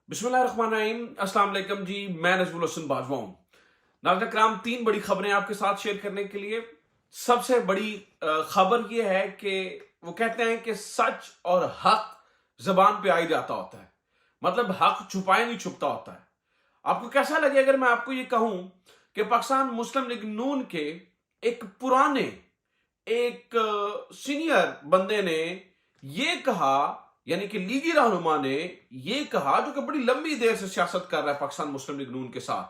बिस्मिल्लाहिर्रहमानिर्रहीम। अस्सलाम वालेकुम जी, मैं नजमुल हसन बाजवा हूं। नाज़रीन कराम, तीन बड़ी खबरें आपके साथ शेयर करने के लिए। सबसे बड़ी खबर यह है कि वो कहते हैं कि सच और हक जबान पे आ ही जाता होता है। मतलब हक छुपाए नहीं छुपता होता है। आपको कैसा लगे अगर मैं आपको ये कहूं कि पाकिस्तान मुस्लिम लीग नून के एक पुराने एक सीनियर बंदे ने ये कहा, यानी कि लीगी रहनुमा ने ये कहा, जो कि बड़ी लंबी देर से सियासत कर रहा है पाकिस्तान मुस्लिम लीग नून के साथ,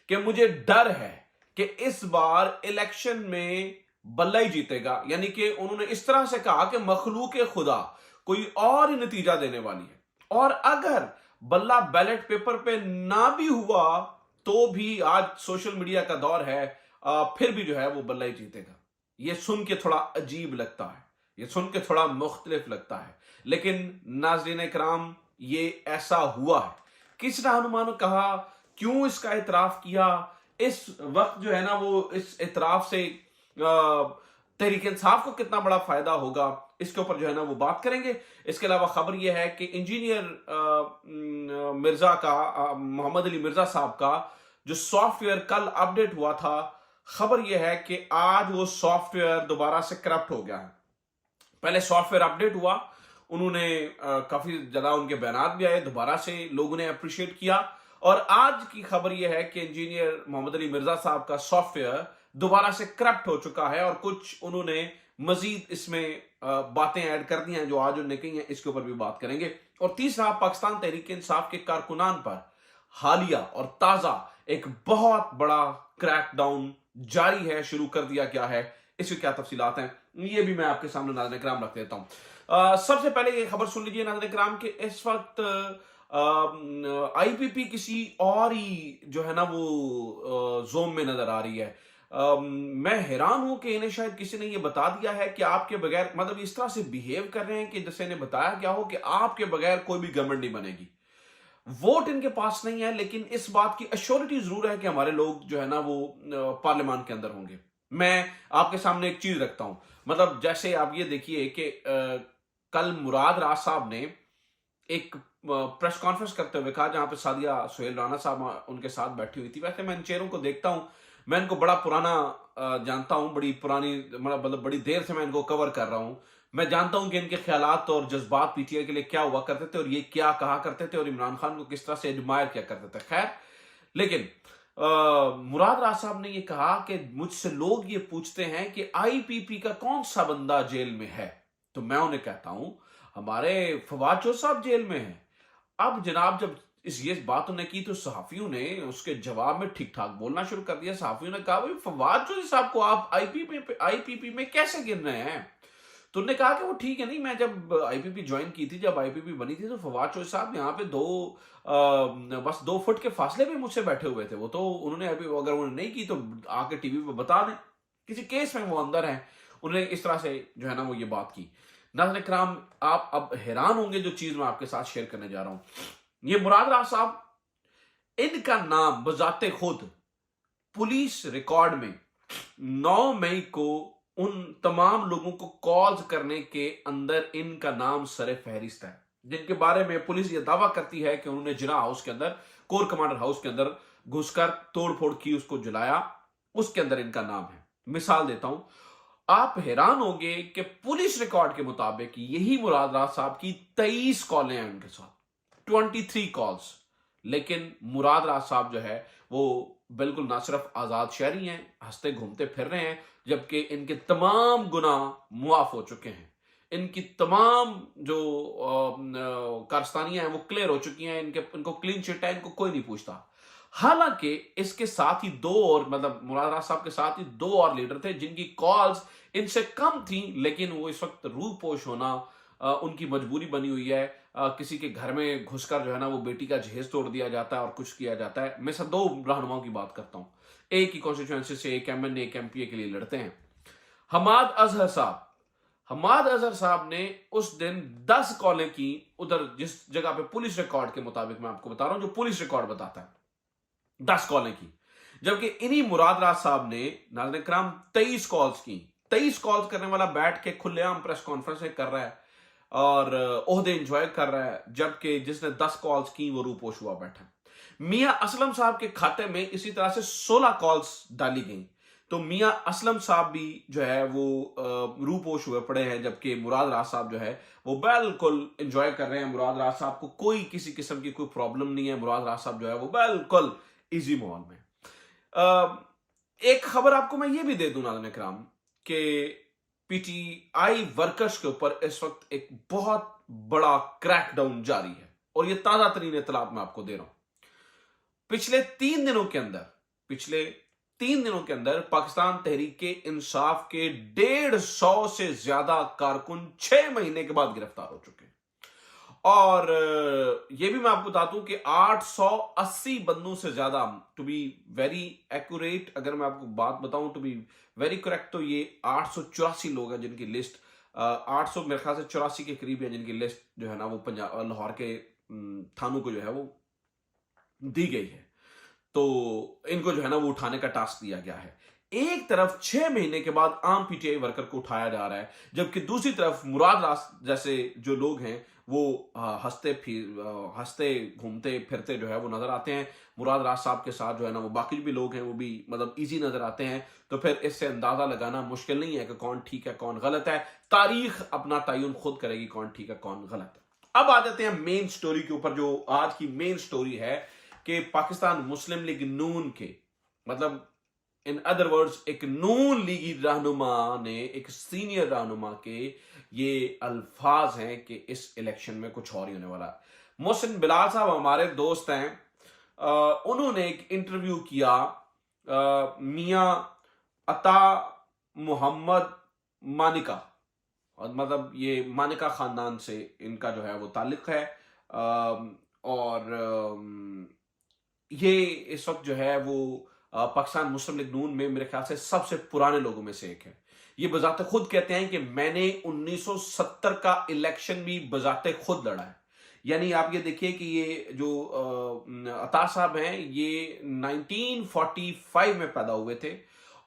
कि मुझे डर है कि इस बार इलेक्शन में बल्ला ही जीतेगा। यानी कि उन्होंने इस तरह से कहा कि मखलूक खुदा कोई और ही नतीजा देने वाली है, और अगर बल्ला बैलेट पेपर पे ना भी हुआ तो भी, आज सोशल मीडिया का दौर है, फिर भी जो है वो बल्ला ही जीतेगा। ये सुन के थोड़ा अजीब लगता है, ये सुन के थोड़ा मुख्तलिफ लगता है, लेकिन नाज़रीन कराम ये ऐसा हुआ है। किस रहनुमा ने कहा, क्यों इसका इतराफ किया, इस वक्त जो है ना वो इस इतराफ से तहरीक इंसाफ को कितना बड़ा फायदा होगा, इसके ऊपर जो है ना वो बात करेंगे। इसके अलावा खबर यह है कि इंजीनियर मिर्जा का, मोहम्मद अली मिर्जा साहब का जो सॉफ्टवेयर कल अपडेट हुआ था, खबर यह है कि आज वो सॉफ्टवेयर दोबारा से करप्ट हो गया है। पहले सॉफ्टवेयर अपडेट हुआ, उन्होंने काफी ज्यादा उनके बयान भी आए, दोबारा से लोगों ने अप्रिशिएट किया, और आज की खबर यह है कि इंजीनियर मोहम्मद अली मिर्जा साहब का सॉफ्टवेयर दोबारा से करप्ट हो चुका है, और कुछ उन्होंने मजीद इसमें बातें ऐड कर दी हैं जो आज उन्होंने कही हैं, इसके ऊपर भी बात करेंगे। और तीसरा, पाकिस्तान तहरीक इंसाफ के कारकुनान पर हालिया और ताजा एक बहुत बड़ा क्रैकडाउन जारी है, शुरू कर दिया गया है। इसकी क्या तफसीलात हैं ये भी मैं आपके सामने नाज़रीन किराम रख देता हूं। सबसे पहले ये खबर सुन लीजिए नाज़रीन किराम कि इस वक्त आईपीपी किसी और ही जो है ना वो जोन में नजर आ रही है। मैं हैरान हूं कि इन्हें शायद किसी ने ये बता दिया है कि आपके बगैर, मतलब इस तरह से बिहेव कर रहे हैं कि जैसे इन्हें बताया गया हो कि आपके बगैर कोई भी गवर्नमेंट नहीं बनेगी। वोट इनके पास नहीं है, लेकिन इस बात की अश्योरिटी जरूर है कि हमारे लोग जो है ना वो पार्लियामान के अंदर होंगे। मैं आपके सामने एक चीज रखता हूं, मतलब जैसे आप ये देखिए कि कल मुराद राज साहब ने एक प्रेस कॉन्फ्रेंस करते हुए कहा, जहां पे सादिया सुहेल राणा साहब उनके साथ बैठी हुई थी। वैसे मैं इन चेहरों को देखता हूं, मैं इनको बड़ा पुराना जानता हूं, बड़ी पुरानी, मतलब बड़ी देर से मैं इनको कवर कर रहा हूं। मैं जानता हूं कि इनके ख्यालात और जज्बात पीटीआई के लिए क्या हुआ करते थे, और ये क्या कहा करते थे, और इमरान खान को किस तरह से एडमायर किया करते थे। खैर, लेकिन मुराद राज साहब ने ये कहा कि मुझसे लोग ये पूछते हैं कि आईपीपी का कौन सा बंदा जेल में है, तो मैं उन्हें कहता हूं हमारे फवाद चौधरी साहब जेल में हैं। अब जनाब जब ये बात उन्हें की तो सहाफियों ने उसके जवाब में ठीक ठाक बोलना शुरू कर दिया। सहाफियों ने कहा, भाई फवाद चौधरी साहब को आप आईपीपी में कैसे गिन रहे हैं? तो उन्होंने कहा कि वो ठीक है, नहीं, मैं जब आईपीपी ज्वाइन की थी, जब आईपीपी बनी थी, तो फवाद चौधरी साहब यहाँ पे बस 2 फुट के फासले में मुझसे बैठे हुए थे। वो तो उन्होंने आईपीपी अगर उन्होंने नहीं की तो आके टीवी पे बता दें, किसी केस में वो अंदर है। उन्होंने इस तरह से जो है ना वो ये बात की। नाज़रीन किराम, आप अब हैरान होंगे जो चीज मैं आपके साथ शेयर करने जा रहा हूं। ये मुराद राज साहब, इनका नाम बजाते खुद पुलिस रिकॉर्ड में 9 मई को उन तमाम लोगों को कॉल्स करने के अंदर इनका नाम सरे फहरिस्त है, जिनके बारे में पुलिस ये दावा करती है कि उन्होंने जिना हाउस के अंदर, कोर कमांडर हाउस के अंदर घुसकर तोड़फोड़ की, उसको जलाया, उसके अंदर इनका नाम है। मिसाल देता हूं, आप हैरान होंगे कि पुलिस रिकॉर्ड के मुताबिक यही मुराद राज साहब की 23 कॉलें हैं उनके साथ, 23 कॉल्स। लेकिन मुराद राज साहब जो है वो बिल्कुल ना सिर्फ आजाद शहरी हैं, हंसते घूमते फिर रहे हैं, जबकि इनके तमाम गुनाह मुआफ हो चुके हैं। इनकी तमाम जो कारस्तानियां हैं वो क्लियर हो चुकी हैं, इनको क्लीन चिट है, इनको कोई नहीं पूछता। हालांकि इसके साथ ही 2 और, मतलब मुराद राज साहब के साथ ही 2 और लीडर थे जिनकी कॉल्स इनसे कम थी, लेकिन वो इस वक्त रूपोश होना उनकी मजबूरी बनी हुई है। किसी के घर में घुसकर जो है ना वो बेटी का जहेज तोड़ दिया जाता है और कुछ किया जाता है। मैं सब 2 रहनुमाओं की बात करता हूं, एक ही कॉन्स्टिट्यूएंसी से, एक एमएनए एक एमपीए के लिए लड़ते हैं। हमाद अजहर साहब ने उस दिन 10 कॉलें की, उधर जिस जगह पे पुलिस रिकॉर्ड के मुताबिक मैं आपको बता रहा हूं, जो पुलिस रिकॉर्ड बताता है, 10 कॉलें की। जबकि इन्हीं मुराद राज साहब ने नाज़रीन किराम 23 कॉल्स की। 23 कॉल्स करने वाला बैठ के खुलेआम प्रेस कॉन्फ्रेंस कर रहा है। और ओहदे एंजॉय कर रहा है, जबकि जिसने 10 कॉल्स की वो रूपोश हुआ बैठा। मियां असलम साहब के खाते में इसी तरह से 16 कॉल्स डाली गई, तो मियां असलम साहब भी जो है वो रूपोश हुए पड़े हैं, जबकि मुराद राज साहब जो है वो बिल्कुल एंजॉय कर रहे हैं। मुराद राज साहब को कोई किसी किस्म की कोई प्रॉब्लम नहीं है। मुराद राज साहब जो है वो बिल्कुल इजी माहौल में। एक खबर आपको मैं ये भी दे दूं नाज़रीन इकराम कि पीटीआई वर्कर्स के ऊपर इस वक्त एक बहुत बड़ा क्रैकडाउन जारी है, और ये ताजा तरीन इत्तलात मैं आपको दे रहा हूं। पिछले 3 दिनों के अंदर पाकिस्तान तहरीके इंसाफ के 150 से ज्यादा कारकुन 6 महीने के बाद गिरफ्तार हो चुके हैं। और ये भी मैं आपको बता दूं कि 880 बंदों से ज्यादा, टू बी वेरी एक्यूरेट, अगर मैं आपको बात बताऊं टू बी वेरी करेक्ट, तो ये 884 लोग हैं जिनकी लिस्ट 800 मेरे ख्याल से 84 के करीब है, जिनकी लिस्ट जो है ना वो पंजाब लाहौर के थानों को जो है वो दी गई है। तो इनको जो है ना वो उठाने का टास्क दिया गया है। एक तरफ 6 महीने के बाद आम पीटीआई वर्कर को उठाया जा रहा है, जबकि दूसरी तरफ मुराद राज जैसे जो लोग हैं वो हंसते घूमते फिरते जो है वो नजर आते हैं। मुराद राज साहब के साथ जो है ना वो बाकी भी लोग हैं वो भी मतलब इजी नजर आते हैं। तो फिर इससे अंदाजा लगाना मुश्किल नहीं है कि कौन ठीक है कौन गलत है। तारीख अपना तयन खुद करेगी कौन ठीक है कौन गलत है। अब आ जाते हैं मेन स्टोरी के ऊपर, जो आज की मेन स्टोरी है कि पाकिस्तान मुस्लिम लीग नून के, मतलब इन अदर वर्ड्स एक नून लीगी रहनुमा ने, एक सीनियर रहनुमा के ये अल्फाज हैं कि इस इलेक्शन में कुछ और ही होने वाला है। मोहसिन बिलाल साहब हमारे दोस्त हैं, उन्होंने एक इंटरव्यू किया मियां अता मोहम्मद मानिका, और मतलब ये मानिका खानदान से इनका जो है वो ताल्लुक है। और ये इस वक्त जो है वो पाकिस्तान मुस्लिम लीग नून में मेरे ख्याल से सबसे पुराने लोगों में से एक है। ये बजाते खुद कहते हैं कि मैंने 1970 का इलेक्शन भी बजाते खुद लड़ा है। यानी आप ये देखिए कि ये जो अता साहब हैं ये 1945 में पैदा हुए थे,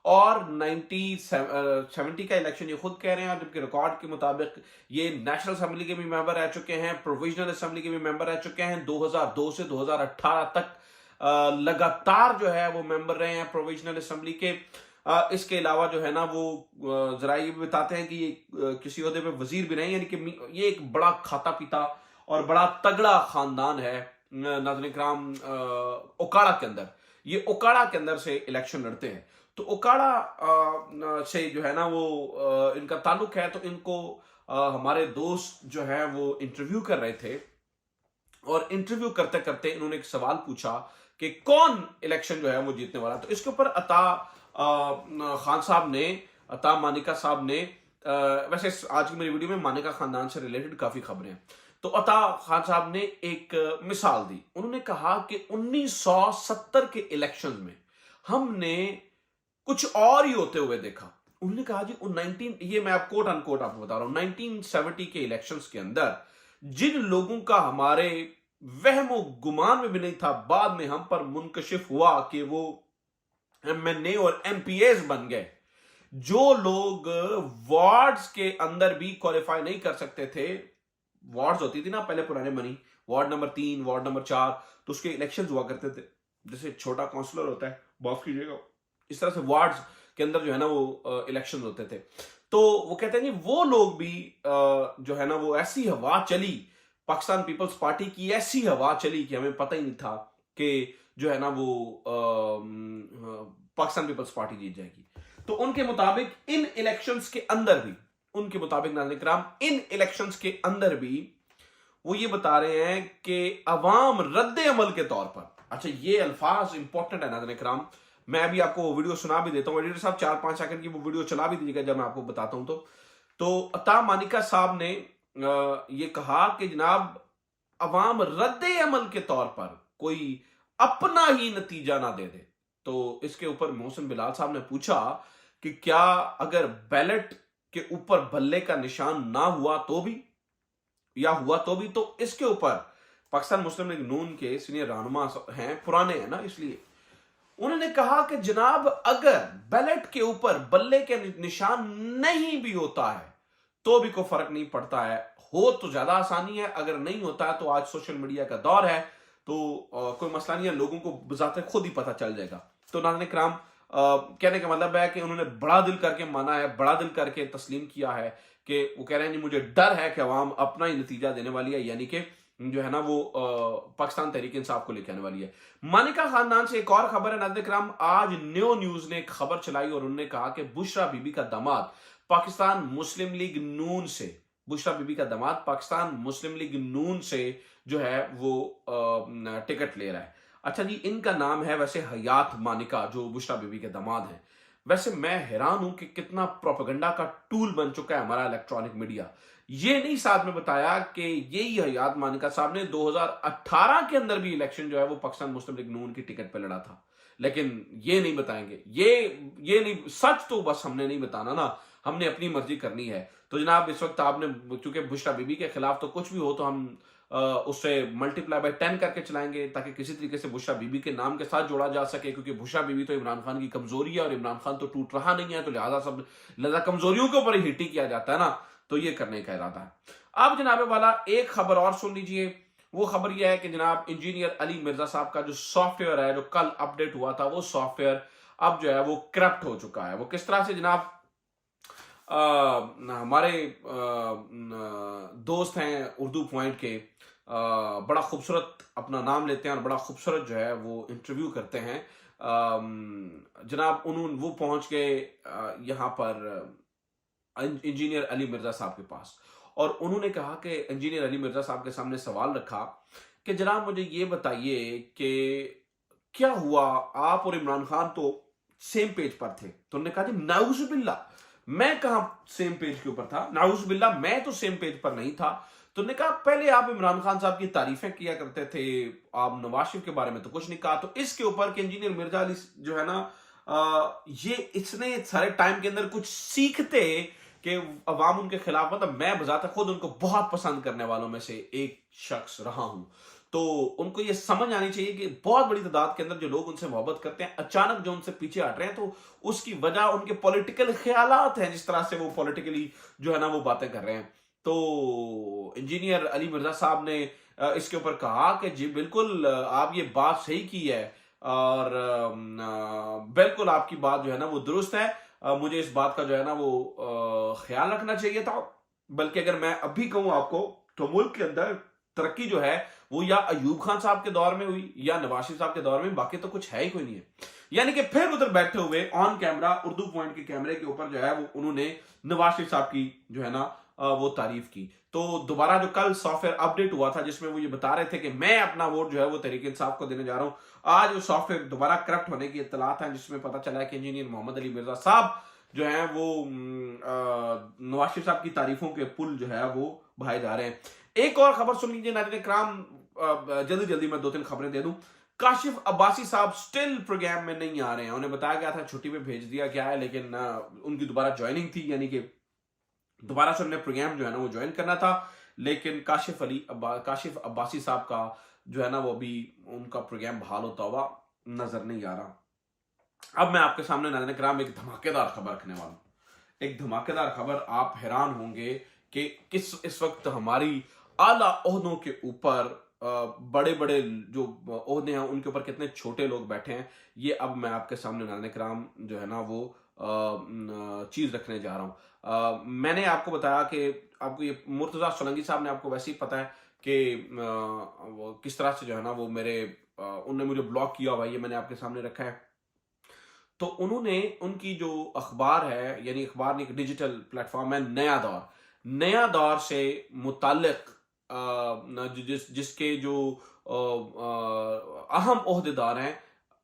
और 1970 का इलेक्शन ये खुद कह रहे हैं, जबकि रिकॉर्ड के मुताबिक ये नेशनल असेंबली के भी मेंबर रह चुके हैं, प्रोविजनल असेंबली के भी मेंबर रह चुके हैं। 2002 से 2018 तक लगातार जो है वो मेंबर रहे हैं प्रोविजनल असेंबली के। इसके अलावा जो है ना वो जरा ये भी बताते हैं कि ये किसी ओहदे पे वजीर भी नहीं, यानी कि ये एक बड़ा खाता पीता और बड़ा तगड़ा खानदान है। नाज़रीन किराम, ओकाड़ा के अंदर, ये ओकाड़ा के अंदर से इलेक्शन लड़ते हैं। तो ओकाड़ा से जो है ना वो इनका ताल्लुक है। तो इनको हमारे दोस्त जो है वो इंटरव्यू कर रहे थे, और इंटरव्यू करते करते इन्होंने एक सवाल पूछा कि कौन इलेक्शन जो है वो जीतने वाला। तो इसके ऊपर अता खान साहब ने, अता मानिका साहब ने, वैसे आज की मेरी वीडियो में मानिका खानदान से रिलेटेड काफी खबरें हैं, तो अता खान साहब ने एक मिसाल दी। उन्होंने कहा कि 1970 के इलेक्शन में हमने कुछ और ही होते हुए देखा। उन्होंने कहा जी ये मैं आप कोट अनकोट आपको बता रहा हूं, 1970 के इलेक्शंस के अंदर जिन लोगों का हमारे वहमो गुमान में भी नहीं था, बाद में हम पर मुनकशिफ हुआ कि वो एमएनए और एमपीएस बन गए। जो लोग वार्ड्स के अंदर भी क्वालिफाई नहीं कर सकते थे, वार्ड्स होती थी ना पहले पुराने बनी, वार्ड नंबर 3, वार्ड नंबर 4, तो उसके इलेक्शन हुआ करते थे, जैसे छोटा काउंसलर होता है, माफ कीजिएगा, इस तरह से वार्ड्स के अंदर जो है ना वो इलेक्शन होते थे। तो वो कहते हैं जी वो लोग भी जो है ना वो ऐसी हवा चली, पाकिस्तान पीपल्स पार्टी की ऐसी हवा चली कि हमें पता ही नहीं था कि जो है ना वो पाकिस्तान पीपल्स पार्टी जीत जाएगी। तो उनके मुताबिक इन इलेक्शंस के अंदर भी, उनके मुताबिक नाज़रीन किराम, इन इलेक्शंस के अंदर भी वो ये बता रहे हैं कि अवाम रद्द अमल के तौर पर, अच्छा ये अल्फाज इंपॉर्टेंट है नाज़रीन किराम, मैं अभी आपको वो वीडियो सुना भी देता हूं, एडिटर साहब 4-5 सेकंड की वो वीडियो चला भी दीजिएगा जब मैं आपको बताता हूं। तो अता मानिका साहब ने ये कहा कि जनाब अवाम रद्द अमल के तौर पर कोई अपना ही नतीजा ना दे दे। तो इसके ऊपर मोहसिन बिलाल साहब ने पूछा कि क्या अगर बैलेट के ऊपर बल्ले का निशान ना हुआ तो भी, या हुआ तो भी, तो इसके ऊपर पाकिस्तान मुस्लिम लीग नून के सीनियर रहनुमा हैं, पुराने हैं ना, इसलिए उन्होंने कहा कि जनाब अगर बैलेट के ऊपर बल्ले के निशान नहीं भी होता है तो भी कोई फर्क नहीं पड़ता है, हो तो ज्यादा आसानी है, अगर नहीं होता तो आज सोशल मीडिया का दौर है, तो कोई मसला नहीं है, लोगों को बजाते खुद ही पता चल जाएगा। तो नाज़रीन इकराम, कहने का मतलब है कि उन्होंने बड़ा दिल करके माना है, बड़ा दिल करके तस्लीम किया है कि वो कह रहे हैं जी मुझे डर है कि अवाम अपना ही नतीजा देने वाली है, यानी कि जो है ना वो पाकिस्तान तहरीक इंसाफ को लेके आने वाली है। मानिका खानदान से एक और खबर है नाज़रीन इकराम, आज न्यू न्यूज ने एक खबर चलाई और उन्होंने कहा कि बुशरा बीबी का दामाद पाकिस्तान मुस्लिम लीग नून से, बुशरा बीबी का दामाद पाकिस्तान मुस्लिम लीग नून से जो है वो टिकट ले रहा है। अच्छा जी, इनका नाम है वैसे हयात मानिका, जो बुशरा बीबी के दामाद हैं। वैसे मैं हैरान हूं कि कितना प्रोपेगेंडा का टूल बन चुका है हमारा इलेक्ट्रॉनिक मीडिया। ये नहीं साथ में बताया कि यही हयात मानिका साहब ने 2018 के अंदर भी इलेक्शन जो है वो पाकिस्तान मुस्लिम लीग नून की टिकट पे लड़ा था। लेकिन ये नहीं बताएंगे, ये नहीं, सच तो बस हमने नहीं बताना ना, हमने अपनी मर्जी करनी है। तो जनाब इस वक्त आपने, चूंकि बुशरा बीबी के खिलाफ तो कुछ भी हो तो हम उससे मल्टीप्लाई बाय 10 करके चलाएंगे, ताकि किसी तरीके से बुशरा बीबी के नाम के साथ जोड़ा जा सके, क्योंकि बुशरा बीबी तो इमरान खान की कमजोरी है और इमरान खान तो टूट रहा नहीं है, तो लिहाजा कमजोरियों के ऊपर ही हिट किया जाता है ना, तो ये करने का इरादा है। अब जनाब वाला एक खबर और सुन लीजिए। वो खबर यह है कि जनाब इंजीनियर अली मिर्जा साहब का जो सॉफ्टवेयर है, जो कल अपडेट हुआ था, वो सॉफ्टवेयर अब जो है वो करप्ट हो चुका है। वो किस तरह से जनाब, हमारे दोस्त हैं उर्दू पॉइंट के, बड़ा खूबसूरत अपना नाम लेते हैं और बड़ा खूबसूरत जो है वो इंटरव्यू करते हैं। जनाब उन्होंने वो पहुंच गए यहाँ पर इंजीनियर अली मिर्जा साहब के पास, और उन्होंने कहा कि इंजीनियर अली मिर्जा साहब के सामने सवाल रखा कि जनाब मुझे ये बताइए कि क्या हुआ, आप और इमरान खान तो सेम पेज पर थे। तो उन्होंने कहा जी नाउजुबिल्ला, मैं कहां सेम पेज के ऊपर था, नाउजुबिल्ला मैं तो सेम पेज पर नहीं था। तो उन्होंने कहा पहले आप इमरान खान साहब की तारीफें किया करते थे, आप नवाज शरीफ के बारे में तो कुछ नहीं कहा। तो इसके ऊपर कि इंजीनियर मिर्जा अली जो है ना, ये इतने सारे टाइम के अंदर कुछ सीखते कि अवाम उनके खिलाफ, मतलब मैं बजाता खुद उनको बहुत पसंद करने वालों में से एक शख्स रहा हूं। तो उनको ये समझ आनी चाहिए कि बहुत बड़ी तादाद के अंदर जो लोग उनसे मोहब्बत करते हैं, अचानक जो उनसे पीछे हट रहे हैं, तो उसकी वजह उनके पॉलिटिकल ख्यालात हैं, जिस तरह से वो पॉलिटिकली जो है ना वो बातें कर रहे हैं। तो इंजीनियर अली मिर्जा साहब ने इसके ऊपर कहा कि जी बिल्कुल आप ये बात सही की है, और बिल्कुल आपकी बात जो है ना वो दुरुस्त है। मुझे इस बात का जो है ना वो ख्याल रखना चाहिए था। बल्कि अगर मैं अभी कहूं आपको, तो मुल्क के अंदर तरक्की जो है वो या अयूब खान साहब के दौर में हुई या नवाज शरीफ साहब के दौर में, बाकी तो कुछ है ही कोई नहीं है। यानी कि फिर उधर बैठे हुए ऑन कैमरा उर्दू पॉइंट के कैमरे के ऊपर जो है वो उन्होंने नवाज शरीफ साहब की जो है ना वो तारीफ की। तो दोबारा जो कल सॉफ्टवेयर अपडेट हुआ था, जिसमें वो ये बता रहे थे कि मैं अपना वोट जो है वो तहरीक इंसाफ को देने जा रहा हूं, आज वो सॉफ्टवेयर दोबारा करप्ट होने की इत्तलात है, जिसमें पता चला है कि इंजीनियर मोहम्मद अली मिर्जा साहब जो है वो नवाज शरीफ साहब की तारीफों के पुल जो है वो भाए जा रहे हैं। एक और खबर सुन लीजिए नाज़रीन इकराम, जल्दी जल्दी मैं 2-3 खबरें दे दूं। काशिफ अब्बासी साहब स्टिल प्रोग्राम में नहीं आ रहे हैं, उन्हें बताया गया था छुट्टी पे भेज दिया गया है, लेकिन उनकी दोबारा ज्वाइनिंग थी, यानी कि दोबारा से उन्हें प्रोग्राम जो है ना वो ज्वाइन करना था, लेकिन काशिफ अब्बासी साहब का जो है ना वो अभी उनका प्रोग्राम बहाल होता हुआ नजर नहीं आ रहा। अब मैं आपके सामने नाज़रीन इकराम एक धमाकेदार खबर रखने वाला हूं, एक धमाकेदार खबर। आप हैरान होंगे कि किस इस वक्त हमारी आला ओहदों के ऊपर बड़े बड़े जो ओहदे हैं उनके ऊपर कितने छोटे लोग बैठे हैं। ये अब मैं आपके सामने नाज़रीन इकराम जो है ना वो चीज रखने जा रहा हूं। मैंने आपको बताया कि आपको ये मुर्तजा सोलंकी साहब ने, आपको वैसे ही पता है कि वो किस तरह से जो है ना वो मेरे उन्होंने मुझे ब्लॉक किया हुआ, ये मैंने आपके सामने रखा है। तो उन्होंने उनकी जो अखबार है, यानी अखबार नहीं, डिजिटल प्लेटफॉर्म है नया दौर से मुताल्लिक जिसके जो अहम ओहदेदार हैं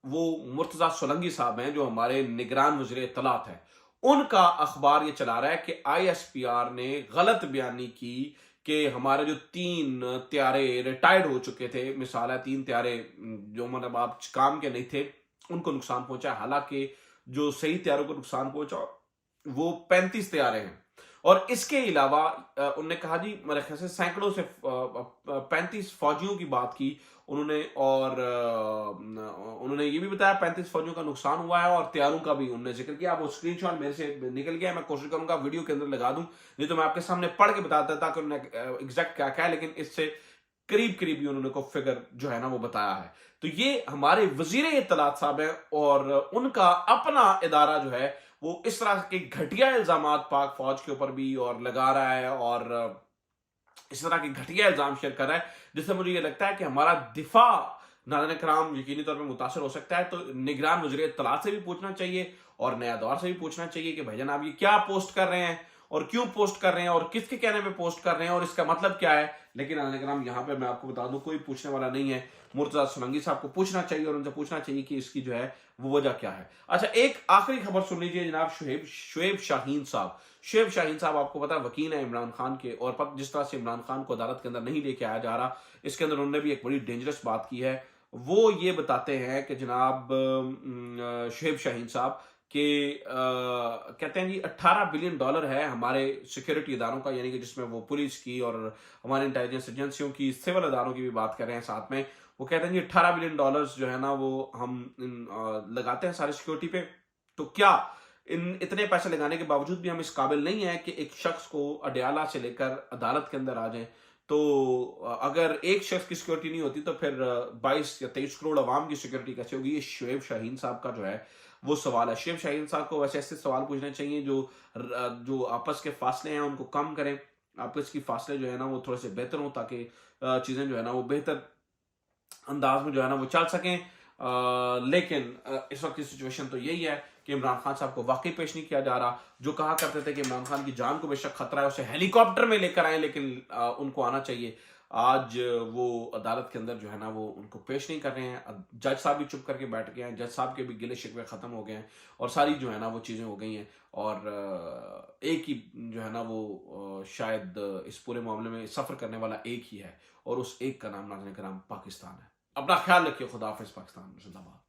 वो मुर्तजा सोलंकी साहब हैं, जो हमारे निगरान वज़ीर इत्तलात हैं। उनका अखबार ये चला रहा है कि ISPR ने गलत बयानी की कि हमारे जो 3 त्यारे रिटायर्ड हो चुके थे, मिसाल है 3 त्यारे जो मतलब आप काम के नहीं थे उनको नुकसान पहुंचा, हालांकि जो सही त्यारों को नुकसान पहुंचा वो 35 त्यारे हैं। और इसके अलावा उन्होंने कहा जी मेरे ख्याल से सैकड़ों से 35 फौजियों की बात की, उन्होंने और उन्होंने ये भी बताया 35 फौजियों का नुकसान हुआ है और तैयारों का भी उन्होंने जिक्र किया। वो स्क्रीनशॉट मेरे से निकल गया है, मैं कोशिश करूंगा वीडियो के अंदर लगा दूं, नहीं तो मैं आपके सामने पढ़ के बताता ताकि उन्होंने एग्जैक्ट क्या क्या है, लेकिन इससे करीब करीब ही उन्होंने को फिगर जो है ना वो बताया है। तो ये हमारे वजीर इत्तलात साहब हैं और उनका अपना इदारा जो है वो इस तरह के घटिया इल्जामात पाक फौज के ऊपर भी और लगा रहा है और इस तरह के घटिया इल्जाम शेयर कर रहा है, जिससे मुझे ये लगता है कि हमारा दिफा नाज़रीन कराम यकीनी तौर पर मुतासर हो सकता है। तो निगरान वज़ीर इत्तलात से भी पूछना चाहिए और नया दौर से भी पूछना चाहिए कि भाईजान आप ये क्या पोस्ट कर रहे हैं और क्यों पोस्ट कर रहे हैं और किसके कहने पे पोस्ट कर रहे हैं और इसका मतलब क्या है। लेकिन नाज़रीन कराम यहाँ पे मैं आपको बता दूं कोई पूछने वाला नहीं है। मुर्तज़ा सोलंकी साहब को पूछना चाहिए और उनसे पूछना चाहिए कि इसकी जो है वो वजह क्या है। अच्छा, एक आखिरी खबर सुन लीजिए जनाब। शुएब शाहीन साहब, शुएब शाहीन साहब आपको पता है वकील है इमरान खान के, और जिस तरह से इमरान खान को अदालत के अंदर नहीं लेके आया जा रहा, इसके अंदर उन्होंने भी एक बड़ी डेंजरस बात की है। वो ये बताते हैं कि जनाब शुएब शाहीन साहब के कहते हैं जी $18 बिलियन है हमारे सिक्योरिटी इदारों का, यानी कि जिसमें वो पुलिस की और हमारे इंटेलिजेंस एजेंसियों की, सिविल इदारों की भी बात कर रहे हैं साथ में। वो कहते हैं जी $18 बिलियन जो है ना वो हम लगाते हैं सारी सिक्योरिटी पे। तो क्या इन इतने पैसे लगाने के बावजूद भी हम इस काबिल नहीं है कि एक शख्स को अडयाला से लेकर अदालत के अंदर आ जाए? तो अगर एक शख्स की सिक्योरिटी नहीं होती तो फिर 22 या 23 करोड़ अवाम की सिक्योरिटी कैसे होगी? ये शुएब शाहीन साहब का जो है वो सवाल है। शुएब शाहीन साहब को वैसे ऐसे सवाल पूछने चाहिए जो आपस के फासले हैं उनको कम करें, आपस की फासले जो है ना वो थोड़े से बेहतर हों, ताकि चीजें जो है ना वो बेहतर अंदाज में जो है ना वो चल सकें। लेकिन इस वक्त की सिचुएशन तो यही है कि इमरान खान साहब को वाकई पेश नहीं किया जा रहा। जो कहा करते थे कि इमरान खान की जान को बेशक खतरा है, उसे हेलीकॉप्टर में लेकर आए, लेकिन उनको आना चाहिए। आज वो अदालत के अंदर जो है ना वो उनको पेश नहीं कर रहे हैं। जज साहब भी चुप करके बैठ गए हैं, जज साहब के भी गिले शिकवे खत्म हो गए हैं और सारी जो है ना वो चीजें हो गई हैं। और एक ही जो है ना वो शायद इस पूरे मामले में सफर करने वाला एक ही है और उस एक का नाम नाज़रीन करम पाकिस्तान है। अपना ख्याल रखिए। खुदा हाफिज़। पाकिस्तान जिंदाबाद।